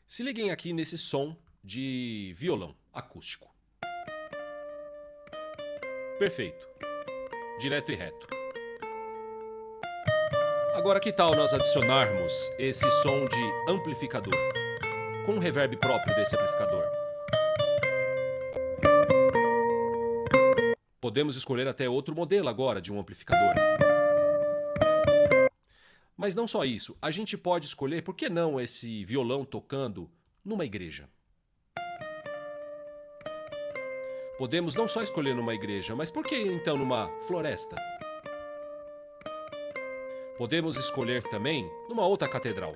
Se liguem aqui nesse som de violão acústico. Perfeito. Direto e reto. Agora que tal nós adicionarmos esse som de amplificador, com um reverb próprio desse amplificador? Podemos escolher até outro modelo agora de um amplificador. Mas não só isso, a gente pode escolher, por que não, esse violão tocando numa igreja? Podemos não só escolher numa igreja, mas por que então numa floresta? Podemos escolher também numa outra catedral.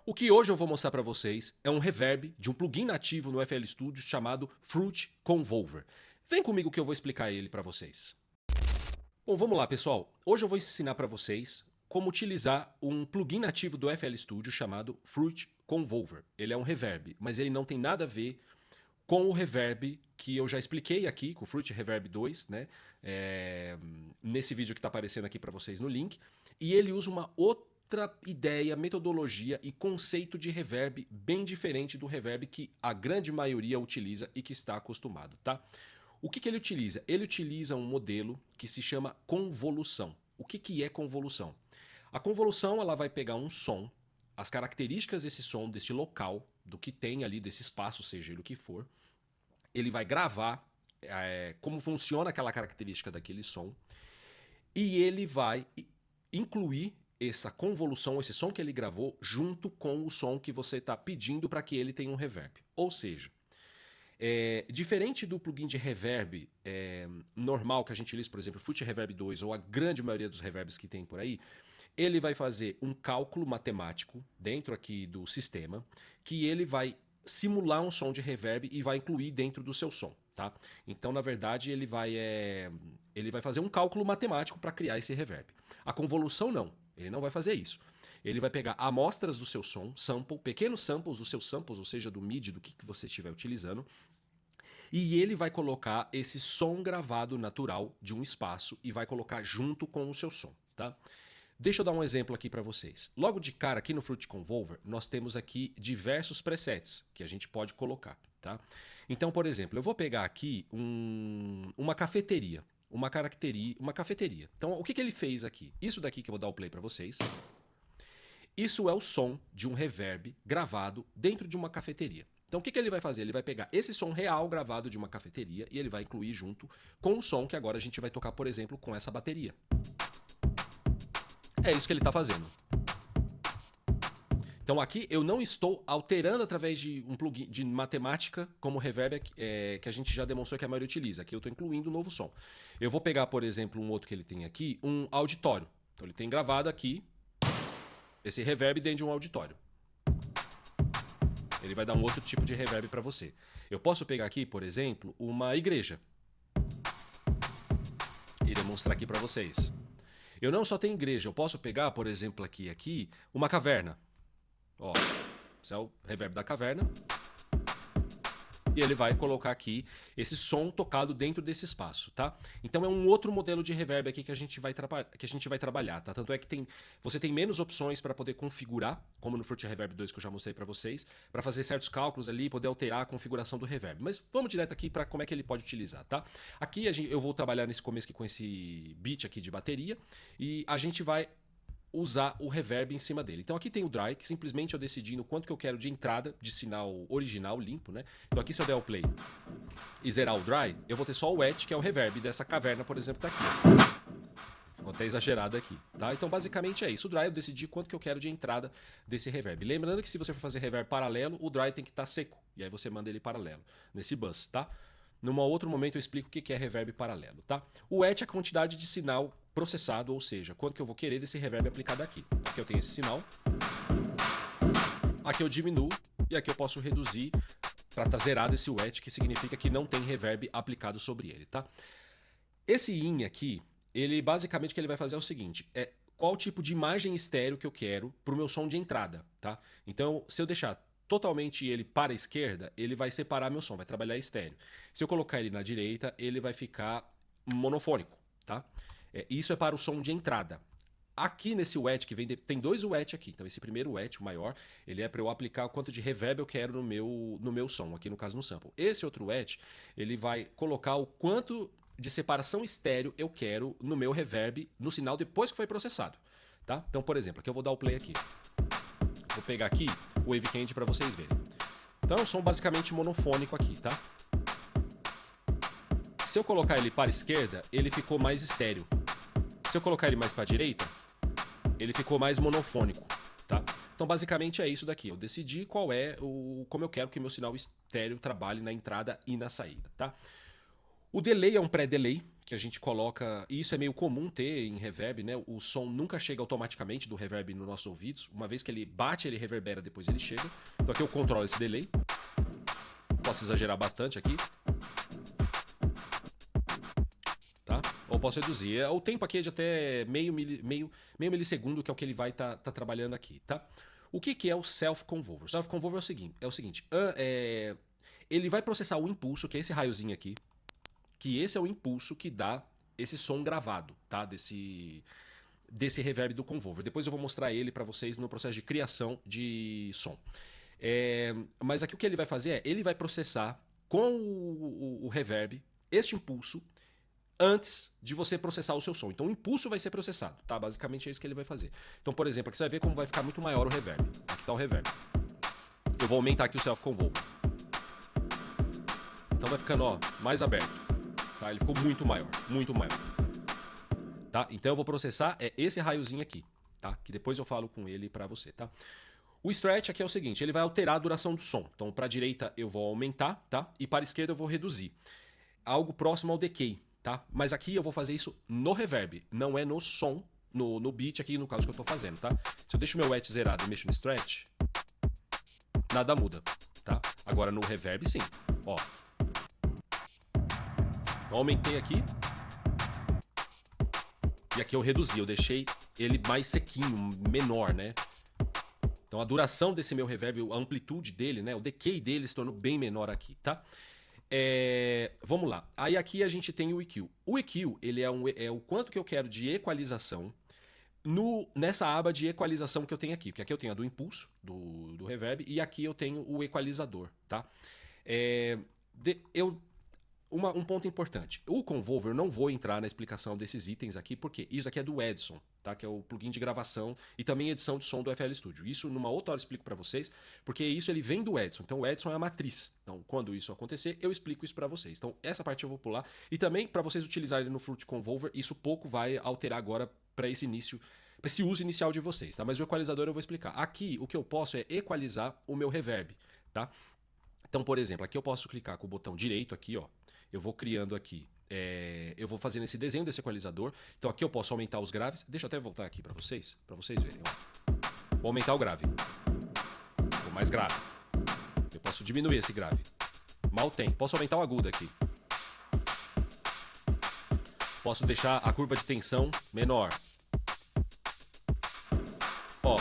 O que hoje eu vou mostrar para vocês é um reverb de um plugin nativo no FL Studio chamado Fruit Convolver. Vem comigo que eu vou explicar ele para vocês. Bom, vamos lá, pessoal. Hoje eu vou ensinar para vocês como utilizar um plugin nativo do FL Studio chamado Fruit Convolver. Ele é um reverb, mas ele não tem nada a ver com o reverb que eu já expliquei aqui, com o Fruit Reverb 2, né? Nesse vídeo que está aparecendo aqui para vocês no link. E ele usa uma outra ideia, metodologia e conceito de reverb bem diferente do reverb que a grande maioria utiliza e que está acostumado, tá? O que ele utiliza? Ele utiliza um modelo que se chama convolução. O que é convolução? A convolução ela vai pegar um som, as características desse som, desse local, do que tem ali, desse espaço, seja ele o que for. Ele vai gravar como funciona aquela característica daquele som e ele vai incluir essa convolução, esse som que ele gravou, junto com o som que você está pedindo para que ele tenha um reverb. Ou seja, diferente do plugin de reverb normal que a gente utiliza, por exemplo, Fruit Reverb 2 ou a grande maioria dos reverbs que tem por aí, ele vai fazer um cálculo matemático dentro aqui do sistema que ele vai simular um som de reverb e vai incluir dentro do seu som, tá? Então, na verdade, ele vai fazer um cálculo matemático para criar esse reverb. A convolução não, ele não vai fazer isso. Ele vai pegar amostras do seu som, pequenos samples dos seus samples, ou seja, do MIDI, do que você estiver utilizando, e ele vai colocar esse som gravado natural de um espaço e vai colocar junto com o seu som, tá? Deixa eu dar um exemplo aqui para vocês. Logo de cara, aqui no Fruit Convolver, nós temos aqui diversos presets que a gente pode colocar, tá? Então, por exemplo, eu vou pegar aqui uma cafeteria, uma cafeteria. Então, o que ele fez aqui? Isso daqui que eu vou dar o play para vocês. Isso é o som de um reverb gravado dentro de uma cafeteria. Então, o que ele vai fazer? Ele vai pegar esse som real gravado de uma cafeteria e ele vai incluir junto com o som que agora a gente vai tocar, por exemplo, com essa bateria. É isso que ele está fazendo. Então aqui eu não estou alterando através de um plugin de matemática como o reverb que a gente já demonstrou que a maioria utiliza. Aqui eu estou incluindo um novo som. Eu vou pegar, por exemplo, um outro que ele tem aqui, um auditório. Então ele tem gravado aqui esse reverb dentro de um auditório. Ele vai dar um outro tipo de reverb para você. Eu posso pegar aqui, por exemplo, uma igreja. E demonstrar aqui para vocês. Eu não só tenho igreja, eu posso pegar, por exemplo, aqui uma caverna. Ó, esse é o reverb da caverna. E ele vai colocar aqui esse som tocado dentro desse espaço, tá? Então é um outro modelo de reverb aqui que a gente vai trabalhar, tá? Tanto é que você tem menos opções para poder configurar, como no Fruit Reverb 2 que eu já mostrei para vocês, para fazer certos cálculos ali e poder alterar a configuração do reverb. Mas vamos direto aqui para como é que ele pode utilizar, tá? Aqui eu vou trabalhar nesse começo aqui com esse beat aqui de bateria e a gente vai usar o reverb em cima dele. Então aqui tem o dry, que simplesmente eu decidi no quanto que eu quero de entrada de sinal original, limpo, né? Então aqui se eu der o play e zerar o dry, eu vou ter só o wet, que é o reverb dessa caverna, por exemplo, tá aqui. Ficou até exagerado aqui, tá? Então basicamente é isso. O dry eu decidi quanto que eu quero de entrada desse reverb. Lembrando que se você for fazer reverb paralelo, o dry tem que estar seco. E aí você manda ele paralelo, nesse bus, tá? Num outro momento eu explico o que é reverb paralelo, tá? O wet é a quantidade de sinal processado, ou seja, quanto que eu vou querer desse reverb aplicado aqui. Aqui eu tenho esse sinal, aqui eu diminuo e aqui eu posso reduzir para estar zerado esse wet, que significa que não tem reverb aplicado sobre ele, tá? Esse in aqui, ele basicamente o que ele vai fazer é o seguinte, qual tipo de imagem estéreo que eu quero para o meu som de entrada, tá? Então, se eu deixar totalmente ele para a esquerda, ele vai separar meu som, vai trabalhar estéreo. Se eu colocar ele na direita, ele vai ficar monofônico, tá? Isso é para o som de entrada. Aqui nesse wet que vem, tem dois wet aqui. Então esse primeiro wet, o maior, ele é para eu aplicar o quanto de reverb eu quero no meu som, aqui no caso no sample. Esse outro wet, ele vai colocar o quanto de separação estéreo eu quero no meu reverb no sinal depois que foi processado. Tá? Então, por exemplo, aqui eu vou dar o play aqui. Vou pegar aqui o Wave Candy para vocês verem. Então é um som basicamente monofônico aqui, tá? Se eu colocar ele para a esquerda, ele ficou mais estéreo. Se eu colocar ele mais para a direita, ele ficou mais monofônico, tá? Então basicamente é isso daqui. Eu decidi como eu quero que meu sinal estéreo trabalhe na entrada e na saída, tá? O delay é um pré-delay que a gente coloca, e isso é meio comum ter em reverb, né? O som nunca chega automaticamente do reverb nos nossos ouvidos. Uma vez que ele bate, ele reverbera, depois ele chega. Então aqui eu controlo esse delay. Posso exagerar bastante aqui. Tá? Ou posso reduzir. O tempo aqui é de até meio milissegundo, que é o que ele vai estar trabalhando aqui, tá? O que é o self-convolver? O self-convolver é o seguinte, ele vai processar o impulso, que é esse raiozinho aqui, que esse é o impulso que dá esse som gravado, tá? Desse reverb do convolver. Depois eu vou mostrar ele para vocês no processo de criação de som. Mas aqui o que ele vai fazer ele vai processar com o reverb este impulso antes de você processar o seu som. Então o impulso vai ser processado, tá? Basicamente é isso que ele vai fazer. Então, por exemplo, aqui você vai ver como vai ficar muito maior o reverb. Aqui está o reverb. Eu vou aumentar aqui o self-convolver. Então vai ficando, ó, mais aberto. Tá? Ele ficou muito maior, muito maior. Tá? Então eu vou processar esse raiozinho aqui, tá? Que depois eu falo com ele para você, tá? O stretch aqui é o seguinte, ele vai alterar a duração do som. Então para a direita eu vou aumentar, tá? E para a esquerda eu vou reduzir. Algo próximo ao decay, tá? Mas aqui eu vou fazer isso no reverb, não é no som, no beat aqui no caso que eu tô fazendo, tá? Se eu deixo meu wet zerado e mexo no stretch, nada muda, tá? Agora no reverb sim, ó. Eu aumentei aqui. E aqui eu reduzi, eu deixei ele mais sequinho, menor, né? Então a duração desse meu reverb, a amplitude dele, né? O decay dele se tornou bem menor aqui, tá? Vamos lá. Aí aqui a gente tem o EQ. O EQ, ele é o quanto que eu quero de equalização nessa aba de equalização que eu tenho aqui. Porque aqui eu tenho a do impulso, do reverb, e aqui eu tenho o equalizador, tá? Um ponto importante. O Convolver, eu não vou entrar na explicação desses itens aqui, porque isso aqui é do Edson, tá? Que é o plugin de gravação e também edição de som do FL Studio. Isso numa outra hora eu explico para vocês, porque isso ele vem do Edson. Então o Edson é a matriz. Então quando isso acontecer, eu explico isso para vocês. Então essa parte eu vou pular. E também para vocês utilizarem no Fruit Convolver, isso pouco vai alterar agora para esse início, para esse uso inicial de vocês, tá? Mas o equalizador eu vou explicar. Aqui o que eu posso é equalizar o meu reverb, tá? Então, por exemplo, aqui eu posso clicar com o botão direito aqui, ó. Eu vou criando aqui, eu vou fazendo esse desenho desse equalizador. Então aqui eu posso aumentar os graves. Deixa eu até voltar aqui para vocês verem. Ó. Vou aumentar o grave. Vou mais grave. Eu posso diminuir esse grave. Mal tem. Posso aumentar o agudo aqui. Posso deixar a curva de tensão menor. Ó,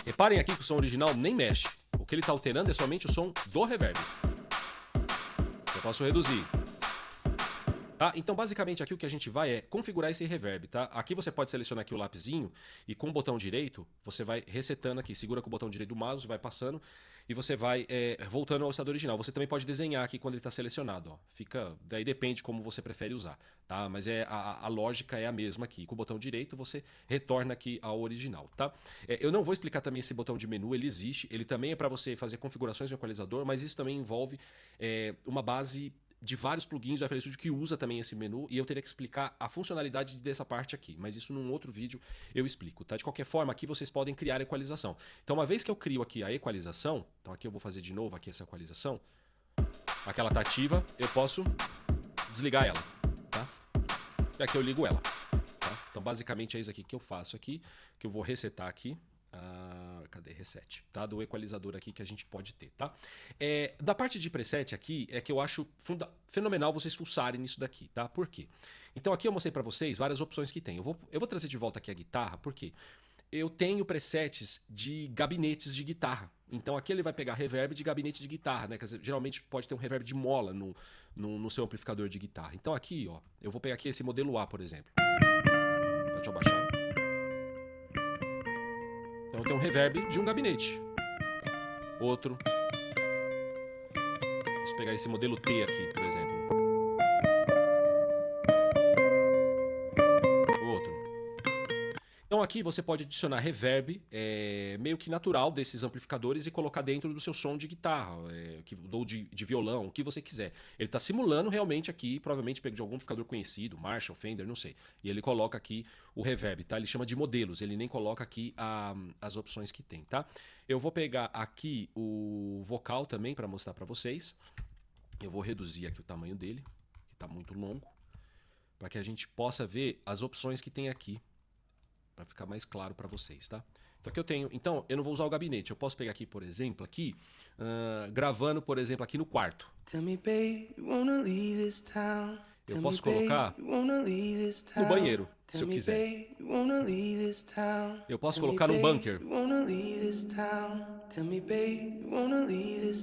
reparem aqui que o som original nem mexe. O que ele está alterando é somente o som do reverb. Eu posso reduzir. Tá? Então, basicamente, aqui o que a gente vai é configurar esse reverb, tá? Aqui você pode selecionar aqui o lapisinho e com o botão direito, você vai resetando aqui, segura com o botão direito do mouse, vai passando e você vai voltando ao estado original. Você também pode desenhar aqui quando ele está selecionado, ó. Daí depende como você prefere usar, tá? Mas a lógica é a mesma aqui. Com o botão direito, você retorna aqui ao original, tá? Eu não vou explicar também esse botão de menu, ele existe. Ele também é para você fazer configurações no equalizador, mas isso também envolve uma base de vários plugins do FL Studio que usa também esse menu e eu teria que explicar a funcionalidade dessa parte aqui, mas isso num outro vídeo eu explico, tá? De qualquer forma, aqui vocês podem criar a equalização. Então, uma vez que eu crio aqui a equalização, então aqui eu vou fazer de novo aqui essa equalização, aquela tá ativa, eu posso desligar ela, tá? E aqui eu ligo ela, tá? Então, basicamente é isso aqui que eu faço aqui, que eu vou resetar aqui. Cadê? Reset, tá? Do equalizador aqui que a gente pode ter, tá? Da parte de preset aqui é que eu acho fenomenal vocês fuçarem nisso daqui, tá? Por quê? Então aqui eu mostrei pra vocês várias opções que tem. Eu vou trazer de volta aqui a guitarra, porque eu tenho presets de gabinetes de guitarra. Então aqui ele vai pegar reverb de gabinete de guitarra, né? Quer dizer, geralmente pode ter um reverb de mola no seu amplificador de guitarra. Então aqui, ó, eu vou pegar aqui esse modelo A, por exemplo. Deixa eu baixar. Então eu tenho um reverb de um gabinete. Outro. Vamos pegar esse modelo T aqui, por exemplo. Outro. Então aqui você pode adicionar reverb meio que natural desses amplificadores e colocar dentro do seu som de guitarra, ou de violão, o que você quiser. Ele está simulando realmente aqui, provavelmente pego de algum amplificador conhecido, Marshall, Fender, não sei. E ele coloca aqui o reverb, tá? Ele chama de modelos, ele nem coloca aqui as opções que tem, tá? Eu vou pegar aqui o vocal também para mostrar para vocês. Eu vou reduzir aqui o tamanho dele, que está muito longo, para que a gente possa ver as opções que tem aqui, para ficar mais claro para vocês, tá? Então aqui eu tenho, então eu não vou usar o gabinete, eu posso pegar aqui, por exemplo, aqui, gravando, por exemplo, aqui no quarto. Eu posso colocar no banheiro, se eu quiser. Eu posso colocar no bunker.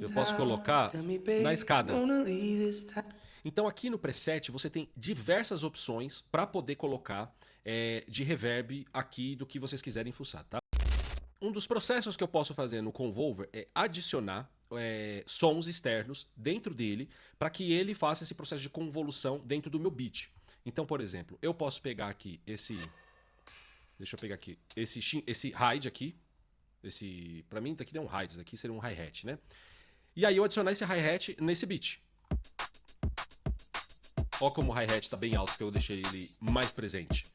Eu posso colocar na escada. Então aqui no preset você tem diversas opções para poder colocar de reverb aqui do que vocês quiserem fuçar, tá? Um dos processos que eu posso fazer no Convolver é adicionar sons externos dentro dele para que ele faça esse processo de convolução dentro do meu beat. Então, por exemplo, eu posso pegar aqui deixa eu pegar aqui, esse ride aqui, para mim daqui tem um ride, isso aqui seria um hi-hat, né? E aí eu adicionar esse hi-hat nesse beat. Ó como o hi-hat tá bem alto, que eu deixei ele mais presente.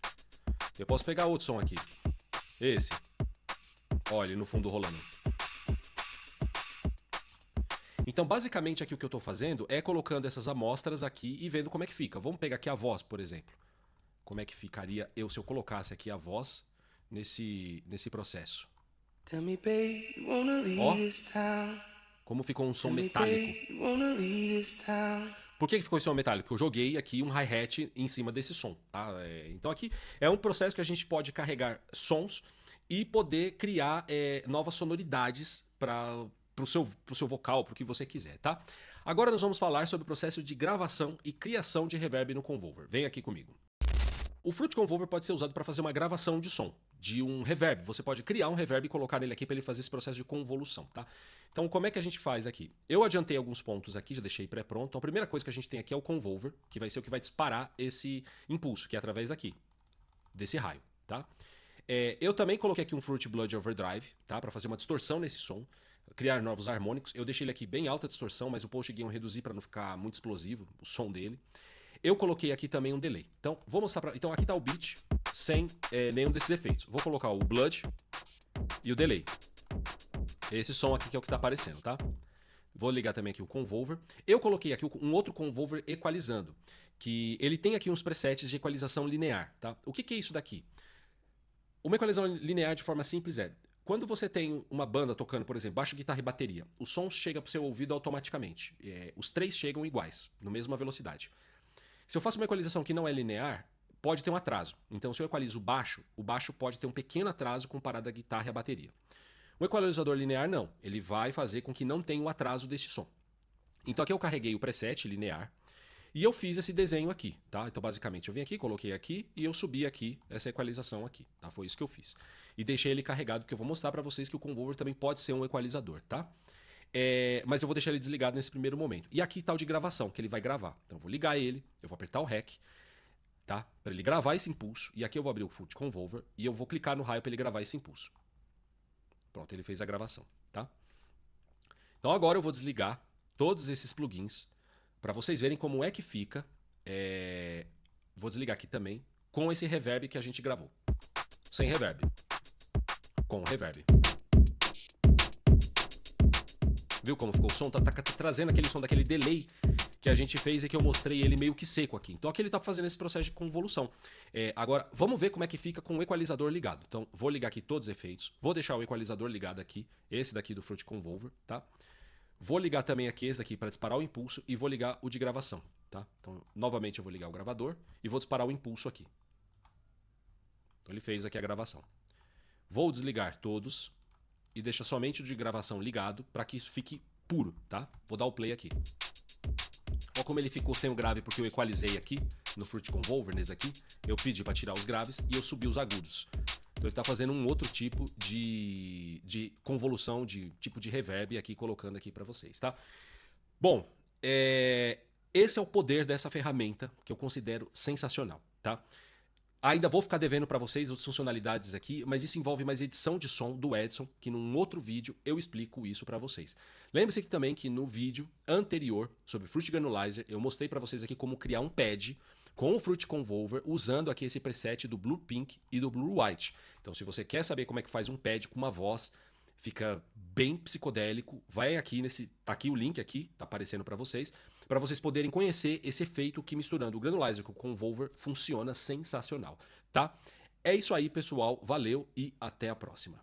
Eu posso pegar outro som aqui. Esse. Olha, no fundo rolando. Então, basicamente, aqui o que eu estou fazendo é colocando essas amostras aqui e vendo como é que fica. Vamos pegar aqui a voz, por exemplo. Como é que ficaria se eu colocasse aqui a voz nesse processo. Ó, como ficou um som metálico. Por que ficou esse som metálico? Porque eu joguei aqui um hi-hat em cima desse som, tá? Então aqui é um processo que a gente pode carregar sons e poder criar novas sonoridades para o seu vocal, para o que você quiser, tá? Agora nós vamos falar sobre o processo de gravação e criação de reverb no Convolver. Vem aqui comigo. O Fruit Convolver pode ser usado para fazer uma gravação de som, de um reverb. Você pode criar um reverb e colocar nele aqui para ele fazer esse processo de convolução, tá? Então, como é que a gente faz aqui? Eu adiantei alguns pontos aqui, já deixei pré-pronto. Então, a primeira coisa que a gente tem aqui é o Convolver, que vai ser o que vai disparar esse impulso, que é através daqui, desse raio, tá? Eu também coloquei aqui um Fruit Blood Overdrive, tá? Para fazer uma distorção nesse som, criar novos harmônicos. Eu deixei ele aqui bem alta distorção, mas o post gain eu reduzi para não ficar muito explosivo, o som dele. Eu coloquei aqui também um delay. Então, vou mostrar Então, aqui tá o beat sem nenhum desses efeitos. Vou colocar o Blood e o delay. Esse som aqui que é o que tá aparecendo, tá? Vou ligar também aqui o Convolver. Eu coloquei aqui um outro Convolver equalizando, que ele tem aqui uns presets de equalização linear, tá? O que é isso daqui? Uma equalização linear de forma simples quando você tem uma banda tocando, por exemplo, baixo, guitarra e bateria, o som chega pro seu ouvido automaticamente. Os três chegam iguais, na mesma velocidade. Se eu faço uma equalização que não é linear, pode ter um atraso. Então, se eu equalizo o baixo pode ter um pequeno atraso comparado à guitarra e à bateria. O equalizador linear não, ele vai fazer com que não tenha o atraso desse som. Então aqui eu carreguei o preset linear e eu fiz esse desenho aqui, tá? Então basicamente eu vim aqui, coloquei aqui e eu subi aqui essa equalização aqui, tá? Foi isso que eu fiz. E deixei ele carregado, porque eu vou mostrar para vocês que o Convolver também pode ser um equalizador, tá? Mas eu vou deixar ele desligado nesse primeiro momento. E aqui tá o de gravação, que ele vai gravar. Então eu vou ligar ele, eu vou apertar o REC, tá? Para ele gravar esse impulso. E aqui eu vou abrir o Fruit Convolver e eu vou clicar no raio para ele gravar esse impulso. Pronto, ele fez a gravação, tá? Então agora eu vou desligar todos esses plugins para vocês verem como é que fica. Vou desligar aqui também com esse reverb que a gente gravou. Sem reverb. Com reverb. Viu como ficou o som? Tá trazendo aquele som daquele delay que a gente fez e que eu mostrei ele meio que seco aqui. Então aqui ele tá fazendo esse processo de convolução. Agora, vamos ver como é que fica com o equalizador ligado. Então, vou ligar aqui todos os efeitos. Vou deixar o equalizador ligado aqui. Esse daqui do Fruit Convolver, tá? Vou ligar também aqui esse daqui para disparar o impulso e vou ligar o de gravação, tá? Então, novamente eu vou ligar o gravador e vou disparar o impulso aqui. Então, ele fez aqui a gravação. Vou desligar todos e deixar somente o de gravação ligado para que isso fique puro, tá? Vou dar o play aqui. Olha como ele ficou sem o grave, porque eu equalizei aqui no Fruit Convolver, nesse aqui. Eu pedi para tirar os graves e eu subi os agudos. Então ele está fazendo um outro tipo de convolução, de tipo de reverb aqui, colocando aqui para vocês, tá? Bom, esse é o poder dessa ferramenta que eu considero sensacional, tá? Ainda vou ficar devendo para vocês as funcionalidades aqui, mas isso envolve mais edição de som do Edson, que num outro vídeo eu explico isso para vocês. Lembre-se também que no vídeo anterior sobre Fruit Granulizer eu mostrei para vocês aqui como criar um pad com o Fruit Convolver usando aqui esse preset do Blue Pink e do Blue White. Então se você quer saber como é que faz um pad com uma voz, fica bem psicodélico, vai aqui tá aqui o link aqui, tá aparecendo para vocês poderem conhecer esse efeito que misturando o Granulizer com o Convolver funciona sensacional, tá? É isso aí, pessoal, valeu e até a próxima.